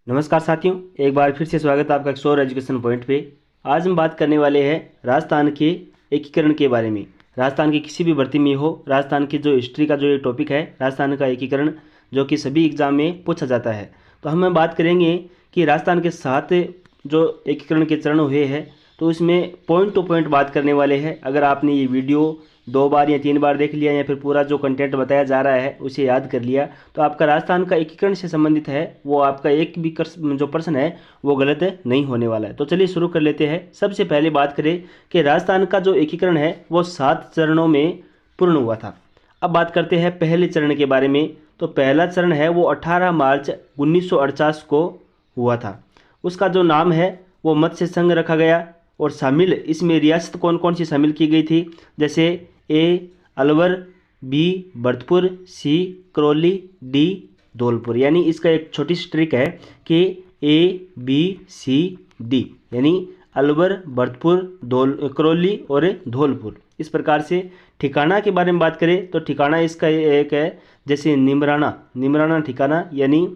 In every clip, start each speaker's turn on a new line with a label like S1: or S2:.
S1: नमस्कार साथियों, एक बार फिर से स्वागत है आपका एक्सप्लोर एजुकेशन पॉइंट पे। आज हम बात करने वाले हैं राजस्थान के एकीकरण के बारे में। राजस्थान की किसी भी भर्ती में हो, राजस्थान की जो हिस्ट्री का जो ये टॉपिक है राजस्थान का एकीकरण, जो कि सभी एग्जाम में पूछा जाता है। तो हम बात करेंगे कि राजस्थान के 7 जो एकीकरण के चरण हुए हैं, तो उसमें पॉइंट टू पॉइंट बात करने वाले हैं। अगर आपने ये वीडियो 2 बार या 3 बार देख लिया या फिर पूरा जो कंटेंट बताया जा रहा है उसे याद कर लिया, तो आपका राजस्थान का एकीकरण से संबंधित है वो आपका एक भी जो प्रश्न है वो गलत नहीं होने वाला है। तो चलिए शुरू कर लेते हैं। सबसे पहले बात करें कि राजस्थान का जो एकीकरण है वो 7 चरणों में पूर्ण हुआ था। अब बात करते हैं पहले चरण के बारे में। तो पहला चरण है वो 18 मार्च 1948 को हुआ था। उसका जो नाम है वो मत्स्य संघ रखा गया और शामिल इसमें रियासत कौन कौन सी शामिल की गई थी, जैसे ए अलवर, बी भरतपुर, सी करौली, डी धौलपुर। यानी इसका एक छोटी सी ट्रिक है कि ए बी सी डी यानी अलवर, भरतपुर, करौली और धौलपुर। इस प्रकार से ठिकाना के बारे में बात करें तो ठिकाना इसका एक है, जैसे निमराना ठिकाना, यानी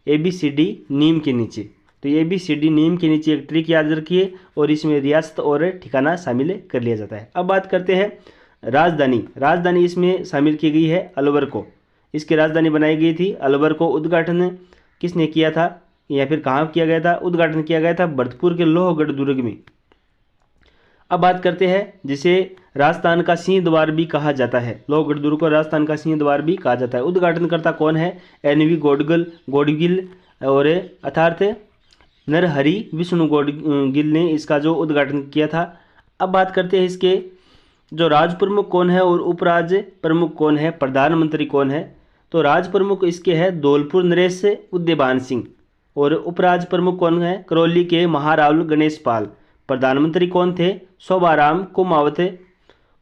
S1: ए बी सी डी नीम के नीचे। तो ए बी सी डी नीम के नीचे एक ट्रिक याद रखिए और इसमें रियासत और ठिकाना शामिल कर लिया जाता है। अब बात करते हैं राजधानी इसमें शामिल की गई है अलवर को। इसकी राजधानी बनाई गई थी अलवर को। उद्घाटन किसने किया था या फिर कहाँ किया गया था? उद्घाटन किया गया था भरतपुर के लोहगढ़ दुर्ग में। अब बात करते हैं जिसे राजस्थान का सिंह द्वार भी कहा जाता है। लोहगढ़ दुर्ग को राजस्थान का सिंह द्वार भी कहा जाता है। उद्घाटनकर्ता कौन है? एन.वी. गौडगिल और अर्थात नरहरि विष्णु गौडगिल ने इसका जो उद्घाटन किया था। अब बात करते हैं इसके जो राज प्रमुख कौन है और उपराज प्रमुख कौन है, प्रधानमंत्री कौन है? तो राज प्रमुख इसके है धौलपुर नरेश उदयभान सिंह और उपराज प्रमुख कौन है? करौली के महारावल गणेश पाल। प्रधानमंत्री कौन थे? शोभाराम कुमावत।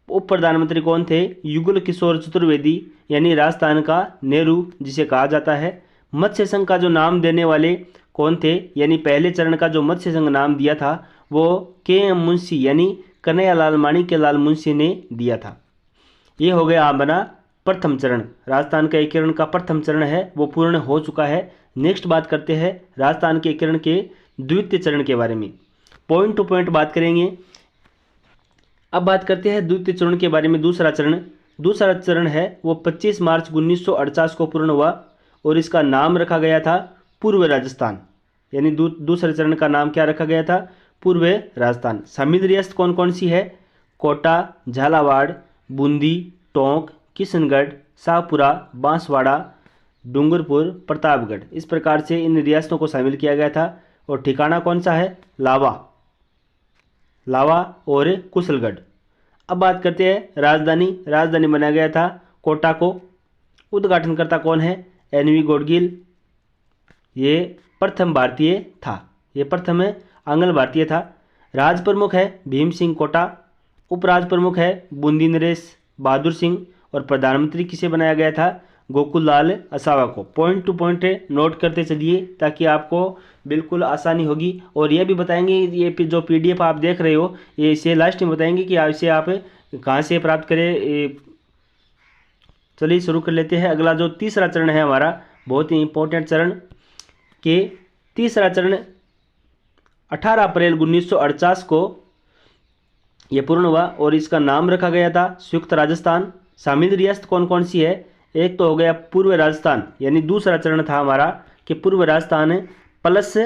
S1: उप प्रधानमंत्री कौन थे? युगल किशोर चतुर्वेदी, यानी राजस्थान का नेहरू जिसे कहा जाता है। मत्स्य संघ का जो नाम देने वाले कौन थे, यानी पहले चरण का जो मत्स्य संघ नाम दिया था वो के.एम. मुंशी यानी कन्हैयालाल माणिक्यलाल मुंशी ने दिया था। ये हो गया हमारा प्रथम चरण। राजस्थान का एकीकरण का प्रथम चरण है वो पूर्ण हो चुका है। नेक्स्ट बात करते हैं राजस्थान के एकीकरण के द्वितीय चरण के बारे में। पॉइंट टू पॉइंट बात करेंगे। अब बात करते हैं द्वितीय चरण के बारे में। दूसरा चरण है वो 25 मार्च 1948 को पूर्ण हुआ और इसका नाम रखा गया था पूर्व राजस्थान। यानी दूसरे चरण का नाम क्या रखा गया था? पूर्व राजस्थान। शामिल रियासत कौन कौन सी है? कोटा, झालावाड़, बूंदी, टोंक, किशनगढ़, शाहपुरा, बांसवाड़ा, डूंगरपुर, प्रतापगढ़। इस प्रकार से इन रियासतों को शामिल किया गया था। और ठिकाना कौन सा है? लावा और कुशलगढ़। अब बात करते हैं राजधानी बनाया गया था कोटा को। उद्घाटनकर्ता कौन है? एन.वी. गौडगिल। ये प्रथम भारतीय था, ये प्रथम आंग्ल भारतीय था। राज प्रमुख है भीम सिंह कोटा। उपराज प्रमुख है बूंदी नरेश बहादुर सिंह। और प्रधानमंत्री किसे बनाया गया था? गोकुल लाल असावा को। पॉइंट टू पॉइंट नोट करते चलिए ताकि आपको बिल्कुल आसानी होगी। और ये भी बताएंगे, ये जो PDF आप देख रहे हो ये इसे लास्ट में बताएंगे कि इसे आप कहाँ से प्राप्त करें। चलिए शुरू कर लेते हैं। अगला जो तीसरा चरण है हमारा, बहुत ही इंपॉर्टेंट चरण के तीसरा चरण 18 अप्रैल 1948 को यह पूर्ण हुआ और इसका नाम रखा गया था संयुक्त राजस्थान। शामिल रियासत कौन कौन सी है? एक तो हो गया पूर्व राजस्थान, यानी दूसरा चरण था हमारा कि पूर्व राजस्थान प्लस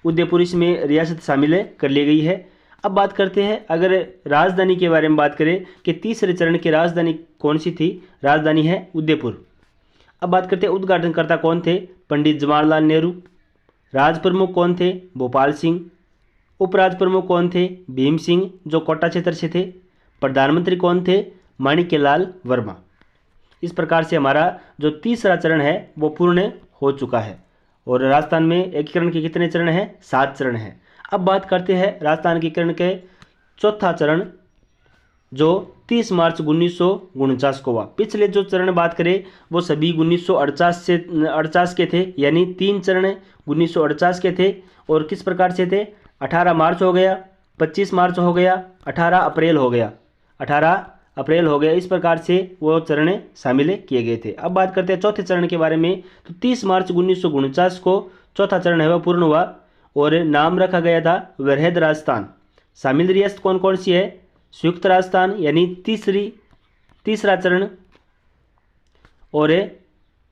S1: उदयपुर इसमें रियासत शामिल कर ली गई है। अब बात करते हैं अगर राजधानी के बारे में बात करें कि तीसरे चरण की राजधानी कौन सी थी? राजधानी है उदयपुर। अब बात करते हैं उद्घाटनकर्ता कौन थे? पंडित जवाहरलाल नेहरू। राज प्रमुख कौन थे? भोपाल सिंह। उपराज प्रमुख कौन थे? भीम सिंह जो कोटा क्षेत्र से थे। प्रधानमंत्री कौन थे? माणिक्यलाल वर्मा। इस प्रकार से हमारा जो तीसरा चरण है वो पूर्ण हो चुका है। और राजस्थान में एकीकरण के कितने चरण हैं? 7 चरण हैं। अब बात करते हैं राजस्थान के एकीकरण के चौथा चरण जो 30 मार्च 1949 को हुआ। पिछले जो चरण बात करें वो सभी 1948 के थे, यानी 3 चरण 1948 के थे। और किस प्रकार से थे? 18 मार्च हो गया, 25 मार्च हो गया, 18 अप्रैल हो गया। 18 अप्रैल हो गया, इस प्रकार से वो चरण शामिल किए गए थे। अब बात करते हैं चौथे चरण के बारे में। तो 30 मार्च 1949 को चौथा चरण है वह पूर्ण हुआ और नाम रखा गया था वृहद राजस्थान। शामिल रियासत कौन कौन सी है? संयुक्त राजस्थान यानी तीसरा चरण, और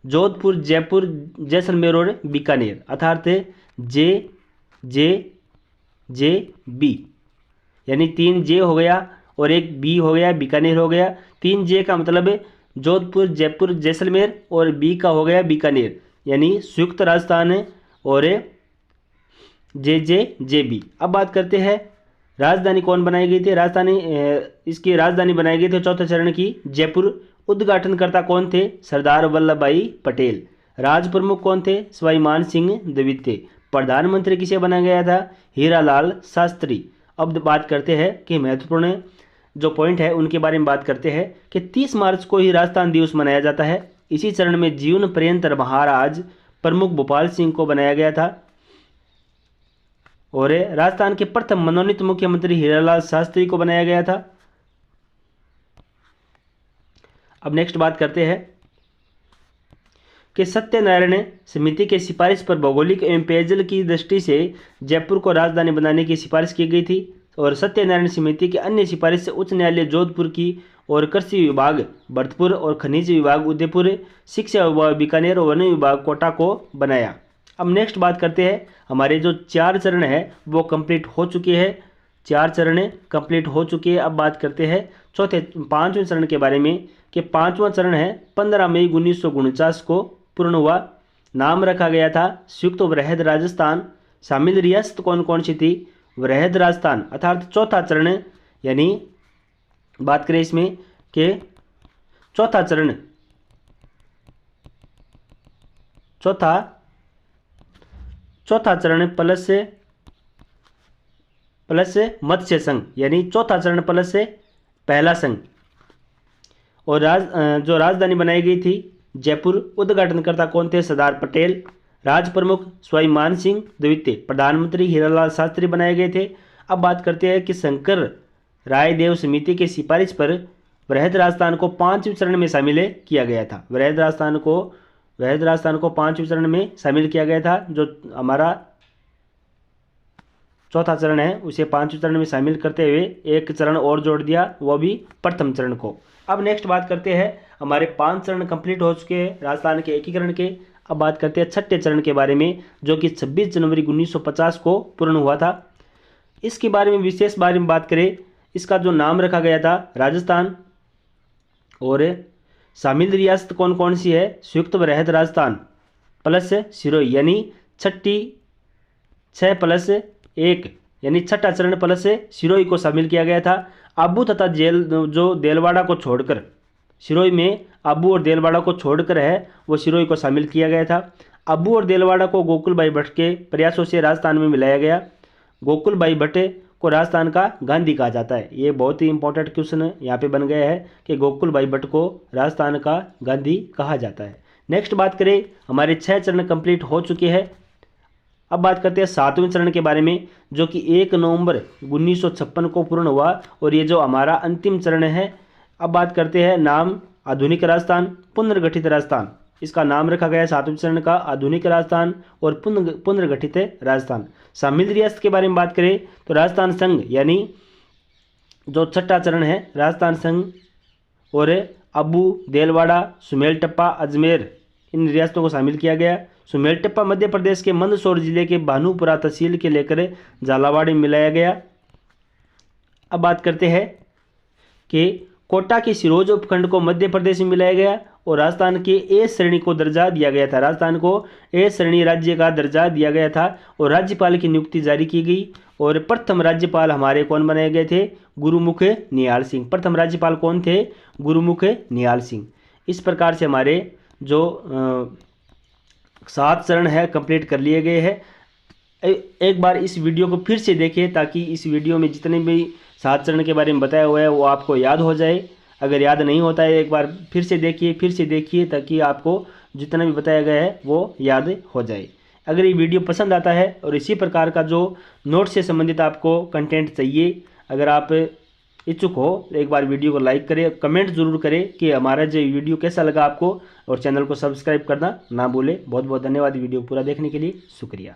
S1: जोधपुर, जयपुर, जैसलमेर और बीकानेर, अर्थात जे बी, यानी 3 जे हो गया और एक बी हो गया, बीकानेर हो गया। 3 जे का मतलब है जोधपुर, जयपुर, जैसलमेर, और बी का हो गया बीकानेर, यानी संयुक्त राजस्थान है, और जे बी। अब बात करते हैं राजधानी कौन बनाई गई थी। इसकी राजधानी बनाई गई थी चौथे चरण की जयपुर। उद्घाटनकर्ता कौन थे? सरदार वल्लभ भाई पटेल। राज प्रमुख कौन थे? सवाई मान सिंह द्वितीय। प्रधानमंत्री किसे बनाया गया था? हीरालाल शास्त्री। अब बात करते हैं कि महत्वपूर्ण जो पॉइंट है उनके बारे में बात करते हैं कि 30 मार्च को ही राजस्थान दिवस मनाया जाता है। इसी चरण में जीवन पर्यंत महाराज प्रमुख भोपाल सिंह को बनाया गया था, और राजस्थान के प्रथम मनोनीत मुख्यमंत्री हीरालाल शास्त्री को बनाया गया था। अब नेक्स्ट बात करते हैं कि सत्यनारायण समिति के सिफारिश पर भौगोलिक एवं पेयजल की दृष्टि से जयपुर को राजधानी बनाने की सिफारिश की गई थी, और सत्यनारायण समिति की अन्य सिफारिश से उच्च न्यायालय जोधपुर की, और कृषि विभाग भरतपुर, और खनिज विभाग उदयपुर, शिक्षा विभाग बीकानेर, और वन विभाग कोटा को बनाया। अब नेक्स्ट बात करते हैं हमारे जो 4 चरण है वो कंप्लीट हो चुके हैं। 4 चरण कंप्लीट हो चुके हैं। अब बात करते हैं 5वें चरण के बारे में कि 5वां चरण है 15 मई 1949 को पूर्ण हुआ। नाम रखा गया था संयुक्त वृहद राजस्थान। शामिल रियासत कौन कौन सी थी? वृहद राजस्थान, अर्थात चौथा चरण, यानी बात करें इसमें कि चौथा चरण, चौथा चरण प्लस मत्स्य संघ, यानी चौथा चरण प्लस पहला संघ। और जो राजधानी बनाई गई थी जयपुर। उद्घाटनकर्ता कौन थे? सरदार पटेल। राज प्रमुख सवाई मान सिंह द्वितीय। प्रधानमंत्री हीरालाल शास्त्री बनाए गए थे। अब बात करते हैं कि शंकर रायदेव समिति की सिफारिश पर वृहद राजस्थान को 5वें चरण में शामिल किया गया था। वृहद राजस्थान को 5वें चरण में शामिल किया गया था। जो हमारा चौथा चरण है उसे 5वें चरण में शामिल करते हुए एक चरण और जोड़ दिया, वो भी प्रथम चरण को। अब नेक्स्ट बात करते हैं हमारे 5 चरण कंप्लीट हो चुके हैं राजस्थान के एकीकरण के। अब बात करते हैं 6ठे चरण के बारे में, जो कि 26 जनवरी 1950 को पूर्ण हुआ था। इसके बारे में विशेष बारे में बात करें, इसका जो नाम रखा गया था राजस्थान, और शामिल रियासत कौन कौन सी है? संयुक्त वृहद राजस्थान प्लस सिरोही, यानी 6+1, यानी छठा चरण प्लस सिरोही को शामिल किया गया था। आबू तथा देलवाड़ा को छोड़कर, सिरोही में आबू और देलवाड़ा को छोड़कर है वो सिरोही को शामिल किया गया था। आबू और देलवाड़ा को गोकुल भाई भट्ट के प्रयासों से राजस्थान में मिलाया गया। गोकुल भाई भट्ट को राजस्थान का गांधी कहा जाता है। ये बहुत ही इंपॉर्टेंट क्वेश्चन यहाँ पे बन गया है कि गोकुल भाई भट्ट को राजस्थान का गांधी कहा जाता है। नेक्स्ट बात करें, हमारे 6 चरण कंप्लीट हो चुके हैं। अब बात करते हैं 7वें चरण के बारे में, जो कि 1 नवंबर 1956 को पूर्ण हुआ, और ये जो हमारा अंतिम चरण है। अब बात करते हैं नाम आधुनिक राजस्थान, पुनर्गठित राजस्थान। इसका नाम रखा गया है 7वें चरण का आधुनिक राजस्थान और पुनर्गठित राजस्थान। शामिल रियासत के बारे में बात करें तो राजस्थान संघ, यानी जो 6ठा चरण है राजस्थान संघ, और अबू, देलवाड़ा, सुमेलटप्पा, अजमेर, इन रियासतों को शामिल किया गया। सुमेलटप्पा मध्य प्रदेश के मंदसौर जिले के भानुपुरा तहसील के लेकर झालावाड़ में मिलाया गया। अब बात करते हैं कि कोटा के सिरोज उपखंड को मध्य प्रदेश में मिलाया गया, और राजस्थान के ए श्रेणी को दर्जा दिया गया था। राजस्थान को ए श्रेणी राज्य का दर्जा दिया गया था, और राज्यपाल की नियुक्ति जारी की गई। और प्रथम राज्यपाल हमारे कौन बनाए गए थे? गुरुमुख निहाल सिंह। प्रथम राज्यपाल कौन थे? गुरुमुख निहाल सिंह। इस प्रकार से हमारे जो 7 चरण है कंप्लीट कर लिए गए हैं। एक बार इस वीडियो को फिर से देखें, ताकि इस वीडियो में जितने भी 7 चरण के बारे में बताया हुआ है वो आपको याद हो जाए। अगर याद नहीं होता है एक बार फिर से देखिए ताकि आपको जितना भी बताया गया है वो याद हो जाए। अगर ये वीडियो पसंद आता है और इसी प्रकार का जो नोट से संबंधित आपको कंटेंट चाहिए, अगर आप इच्छुक हो तो एक बार वीडियो को लाइक करें, कमेंट जरूर करें कि हमारा जो वीडियो कैसा लगा आपको, और चैनल को सब्सक्राइब करना ना भूलें। बहुत बहुत धन्यवाद वीडियो पूरा देखने के लिए, शुक्रिया।